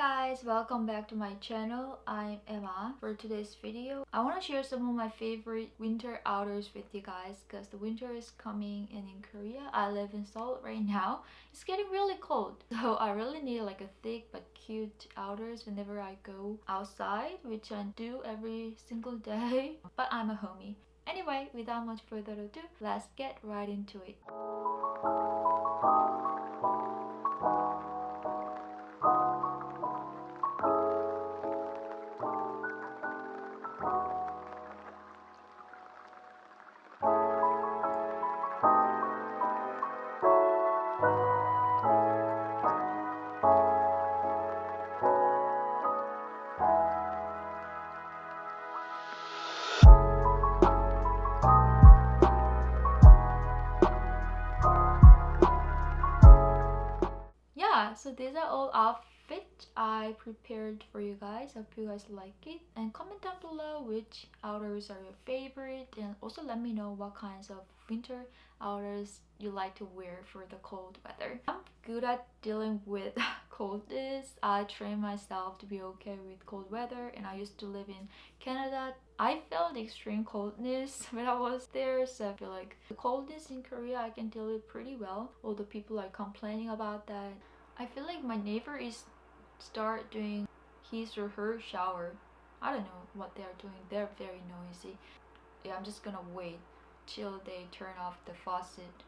guys, welcome back to my channel. I'm Emma. For today's video, I want to share some of my favorite winter outdoors with you guys because the winter is coming and in Korea. I live in Seoul right now. It's getting really cold, so I really need like a thick but cute outdoors whenever I go outside, which I do every single day. But I'm a homie. Anyway, without much further ado, let's get right into it. So these are all outfits I prepared for you guys. Hope you guys like it, and comment down below which outdoors are your favorite, and also let me know what kinds of winter outdoors you like to wear for the cold weather. I'm good at dealing with coldness. I train myself to be okay with cold weather, and I used to live in Canada. I felt extreme coldness when I was there, so I feel like the coldness in Korea I can deal with pretty well. Although people are complaining about that. I feel like my neighbor is start doing his or her shower. I don't know what they are doing. They're very noisy. Yeah, I'm just gonna wait till they turn off the faucet.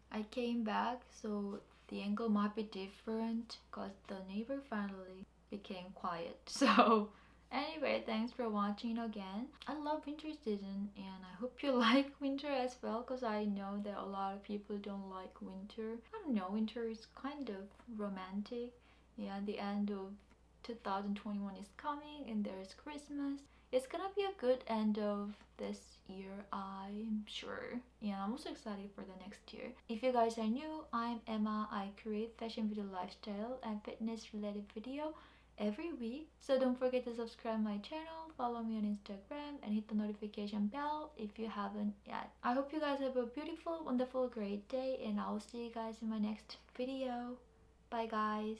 I came back, so the angle might be different because the neighbor finally became quiet. So anyway, thanks for watching again. I love winter season and I hope you like winter as well, because I know that a lot of people don't like winter. I don't know, winter is kind of romantic. Yeah, the end of 2021 is coming and there's Christmas. It's gonna be a good end of this year, I'm sure. Yeah, I'm also excited for the next year. If you guys are new, I'm Emma. I create fashion video, lifestyle and fitness related video every week. So don't forget to subscribe my channel, follow me on Instagram, and hit the notification bell if you haven't yet. I hope you guys have a beautiful, wonderful, great day, and I'll see you guys in my next video. Bye guys.